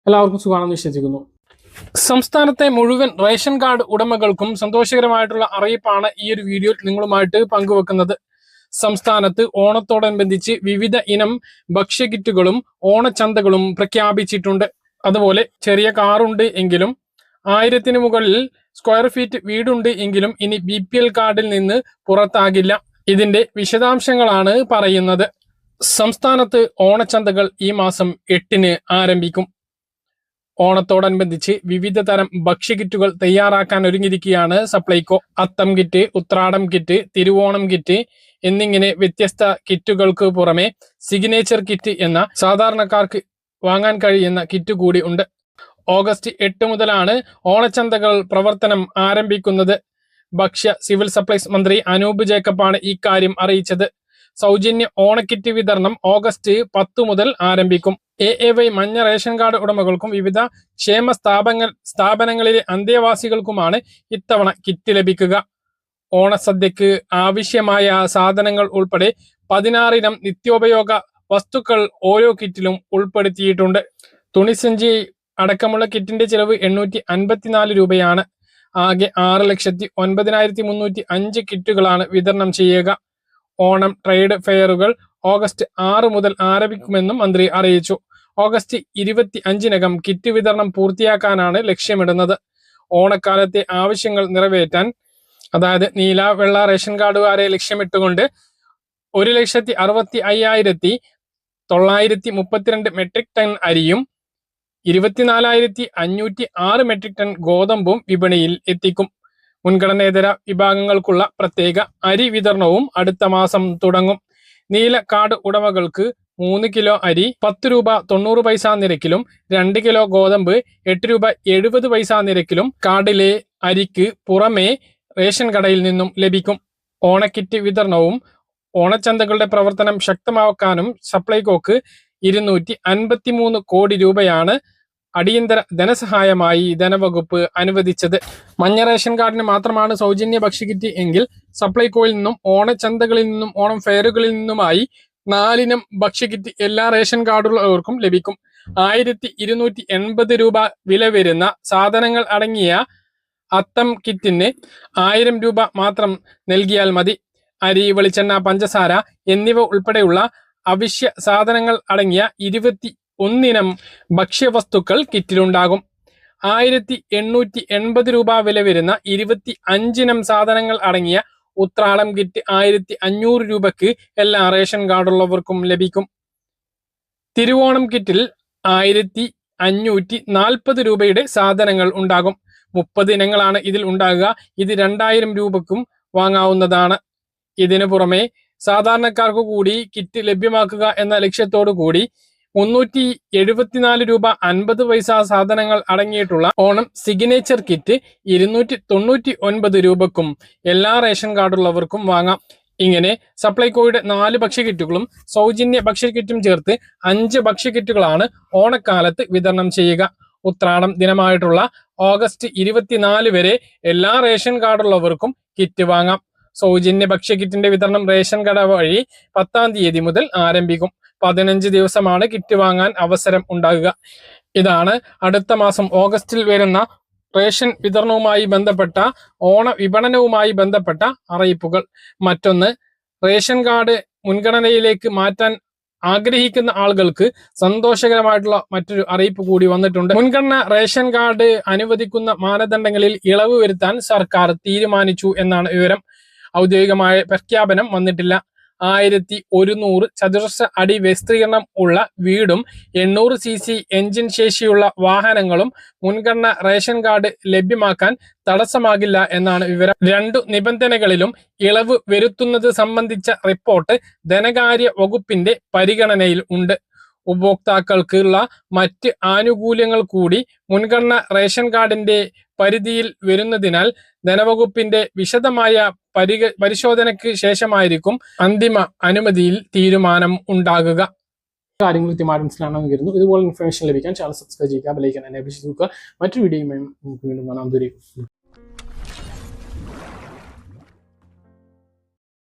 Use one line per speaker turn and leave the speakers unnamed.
എല്ലാവർക്കും സുഖമാണെന്ന് വിശ്വസിക്കുന്നു. സംസ്ഥാനത്തെ മുഴുവൻ റേഷൻ കാർഡ് ഉടമകൾക്കും സന്തോഷകരമായിട്ടുള്ള അറിയിപ്പാണ് ഈ ഒരു വീഡിയോയിൽ നിങ്ങളുമായിട്ട് പങ്കുവെക്കുന്നത്. സംസ്ഥാനത്ത് ഓണത്തോടനുബന്ധിച്ച് വിവിധ ഇനം ഭക്ഷ്യകിറ്റുകളും ഓണച്ചന്തകളും പ്രഖ്യാപിച്ചിട്ടുണ്ട്. അതുപോലെ ചെറിയ കാറുണ്ട് എങ്കിലും 1000 മുകളിൽ സ്ക്വയർ ഫീറ്റ് വീടുണ്ട് എങ്കിലും ഇനി BPL കാർഡിൽ നിന്ന് പുറത്താകില്ല. ഇതിന്റെ വിശദാംശങ്ങളാണ് പറയുന്നത്. സംസ്ഥാനത്ത് ഓണച്ചന്തകൾ ഈ മാസം 8-ന് ആരംഭിക്കും. ഓണത്തോടനുബന്ധിച്ച് വിവിധ തരം ഭക്ഷ്യകിറ്റുകൾ തയ്യാറാക്കാൻ ഒരുങ്ങിയിരിക്കുകയാണ് Supplyco. Atham kit, Uthradam kit, Thiruvonam kit എന്നിങ്ങനെ വ്യത്യസ്ത കിറ്റുകൾക്ക് പുറമെ സിഗ്നേച്ചർ കിറ്റ് എന്ന സാധാരണക്കാർക്ക് വാങ്ങാൻ കഴിയുന്ന കിറ്റ് കൂടി ഉണ്ട്. ഓഗസ്റ്റ് 8 മുതലാണ് ഓണച്ചന്തകൾ പ്രവർത്തനം ആരംഭിക്കുന്നത്. ഭക്ഷ്യ സിവിൽ സപ്ലൈസ് മന്ത്രി അനൂപ് ജേക്കബാണ് ഇക്കാര്യം അറിയിച്ചത്. സൗജന്യ ഓണക്കിറ്റ് വിതരണം ഓഗസ്റ്റ് 10 മുതൽ ആരംഭിക്കും. AAY മഞ്ഞ റേഷൻ കാർഡ് ഉടമകൾക്കും വിവിധ ക്ഷേമ സ്ഥാപനങ്ങളിലെ അന്തേവാസികൾക്കുമാണ് ഇത്തവണ കിറ്റ് ലഭിക്കുക. ഓണസദ്യക്ക് ആവശ്യമായ സാധനങ്ങൾ ഉൾപ്പെടെ 16 ഇനം നിത്യോപയോഗ വസ്തുക്കൾ ഓരോ കിറ്റിലും ഉൾപ്പെടുത്തിയിട്ടുണ്ട്. തുണിസഞ്ചി അടക്കമുള്ള കിറ്റിന്റെ ചിലവ് 854 രൂപയാണ്. ആകെ 6,09,305 കിറ്റുകളാണ് വിതരണം ചെയ്യുക. ഓണം ട്രേഡ് ഫെയറുകൾ ഓഗസ്റ്റ് 6 മുതൽ ആരംഭിക്കുമെന്നും മന്ത്രി അറിയിച്ചു. ഓഗസ്റ്റ് 25-നകം കിറ്റ് വിതരണം പൂർത്തിയാക്കാനാണ് ലക്ഷ്യമിടുന്നത്. ഓണക്കാലത്തെ ആവശ്യങ്ങൾ നിറവേറ്റാൻ, അതായത് നീല വെള്ള റേഷൻ കാർഡുകാരെ ലക്ഷ്യമിട്ടുകൊണ്ട് 1,65,932 മെട്രിക് ടൺ അരിയും 24,506 മെട്രിക് ടൺ ഗോതമ്പും വിപണിയിൽ എത്തിക്കും. മുൻഗണനേതര വിഭാഗങ്ങൾക്കുള്ള പ്രത്യേക അരി വിതരണവും അടുത്ത മാസം തുടങ്ങും. നീല കാർഡ് ഉടമകൾക്ക് 3 കിലോ അരി 10 രൂപ 90 പൈസ നിരക്കിലും 2 കിലോ ഗോതമ്പ് 8 രൂപ 70 പൈസ നിരക്കിലും കാർഡിലെ അരിക്ക് പുറമെ റേഷൻ കടയിൽ നിന്നും ലഭിക്കും. ഓണക്കിറ്റ് വിതരണവും ഓണച്ചന്തകളുടെ പ്രവർത്തനം ശക്തമാക്കാനും സപ്ലൈകോക്ക് 253 കോടി രൂപയാണ് അടിയന്തര ധനസഹായമായി ധനവകുപ്പ് അനുവദിച്ചത്. മഞ്ഞ റേഷൻ കാർഡിന് മാത്രമാണ് സൗജന്യ ഭക്ഷ്യക്കിറ്റ് എങ്കിൽ സപ്ലൈകോയിൽ നിന്നും ഓണച്ചന്തകളിൽ നിന്നും ഓണം ഫെയറുകളിൽ നിന്നുമായി 4 ഇനം ഭക്ഷ്യക്കിറ്റ് എല്ലാ റേഷൻ കാർഡുള്ളവർക്കും ലഭിക്കും. 1,280 രൂപ വില വരുന്ന സാധനങ്ങൾ അടങ്ങിയ അത്തം കിറ്റിന് 1000 രൂപ മാത്രം നൽകിയാൽ മതി. അരി, വെളിച്ചെണ്ണ, പഞ്ചസാര എന്നിവ ഉൾപ്പെടെയുള്ള അവശ്യ സാധനങ്ങൾ അടങ്ങിയ 21 ഇനം ഭക്ഷ്യവസ്തുക്കൾ കിറ്റിലുണ്ടാകും. 1,880 രൂപ വില വരുന്ന 25 ഇനം സാധനങ്ങൾ അടങ്ങിയ ഉത്രാടം കിറ്റ് 1,500 രൂപയ്ക്ക് എല്ലാ റേഷൻ കാർഡുള്ളവർക്കും ലഭിക്കും. തിരുവോണം കിറ്റിൽ 1,540 രൂപയുടെ സാധനങ്ങൾ ഉണ്ടാകും. 30 ഇനങ്ങളാണ് ഇതിൽ ഉണ്ടാകുക. ഇത് 2000 രൂപയ്ക്കും വാങ്ങാവുന്നതാണ്. ഇതിനു പുറമെ സാധാരണക്കാർക്ക് കൂടി കിറ്റ് ലഭ്യമാക്കുക എന്ന ലക്ഷ്യത്തോടു കൂടി 374 രൂപ 50 പൈസ സാധനങ്ങൾ അടങ്ങിയിട്ടുള്ള ഓണം സിഗ്നേച്ചർ കിറ്റ് 299 രൂപക്കും എല്ലാ റേഷൻ കാർഡുള്ളവർക്കും വാങ്ങാം. ഇങ്ങനെ സപ്ലൈകോയുടെ 4 ഭക്ഷ്യക്കിറ്റുകളും സൗജന്യ ഭക്ഷ്യക്കിറ്റും ചേർത്ത് 5 ഭക്ഷ്യക്കിറ്റുകളാണ് ഓണക്കാലത്ത് വിതരണം ചെയ്യുക. ഉത്രാടം ദിനമായിട്ടുള്ള ഓഗസ്റ്റ് 24 വരെ എല്ലാ റേഷൻ കാർഡുള്ളവർക്കും കിറ്റ് വാങ്ങാം. സൗജന്യ ഭക്ഷ്യക്കിറ്റിന്റെ വിതരണം റേഷൻ കട വഴി 10-ാം തീയതി മുതൽ ആരംഭിക്കും. 15 ദിവസമാണ് കിറ്റ് വാങ്ങാൻ അവസരം ഉണ്ടാകുക. ഇതാണ് അടുത്ത മാസം ഓഗസ്റ്റിൽ വരുന്ന റേഷൻ വിതരണവുമായി ബന്ധപ്പെട്ട ഓണ വിപണനവുമായി ബന്ധപ്പെട്ട അറിയിപ്പുകൾ. മറ്റൊന്ന്, റേഷൻ കാർഡ് മുൻഗണനയിലേക്ക് മാറ്റാൻ ആഗ്രഹിക്കുന്ന ആളുകൾക്ക് സന്തോഷകരമായിട്ടുള്ള മറ്റൊരു അറിയിപ്പ് കൂടി വന്നിട്ടുണ്ട്. മുൻഗണന റേഷൻ കാർഡ് അനുവദിക്കുന്ന മാനദണ്ഡങ്ങളിൽ ഇളവ് വരുത്താൻ സർക്കാർ തീരുമാനിച്ചു എന്നാണ് വിവരം. ഔദ്യോഗികമായ പ്രഖ്യാപനം വന്നിട്ടില്ല. 1100 ചതുരശ്ര അടി വിസ്തീർണം ഉള്ള വീടും 800 cc എഞ്ചിൻ ശേഷിയുള്ള വാഹനങ്ങളും മുൻഗണന റേഷൻ കാർഡ് ലഭ്യമാക്കാൻ തടസ്സമാകില്ല എന്നാണ് വിവരം. 2 നിബന്ധനകളിലും ഇളവ് വരുത്തുന്നത് സംബന്ധിച്ച റിപ്പോർട്ട് ധനകാര്യ വകുപ്പിന്റെ പരിഗണനയിൽ ഉണ്ട്. ഉപഭോക്താക്കൾക്കുള്ള മറ്റ് ആനുകൂല്യങ്ങൾ കൂടി മുൻഗണന റേഷൻ കാർഡിന്റെ പരിധിയിൽ വരുന്നതിനാൽ ധനവകുപ്പിന്റെ വിശദമായ പരിശോധനയ്ക്ക് ശേഷമായിരിക്കും അന്തിമ അനുമതിയിൽ തീരുമാനം ഉണ്ടാകുക. കാര്യങ്ങൾ കൃത്യമായി മനസ്സിലാണെന്ന് കരുതുന്നു. ഇതുപോലെ ഇൻഫർമേഷൻ ലഭിക്കാൻ ചാനൽ സബ്സ്ക്രൈബ് ചെയ്യുക, ബെൽ ഐക്കൺ എനേബിൾ ചെയ്ത് നോക്കുക. മറ്റൊരു വീഡിയോയുമായി വീണ്ടും കാണാം.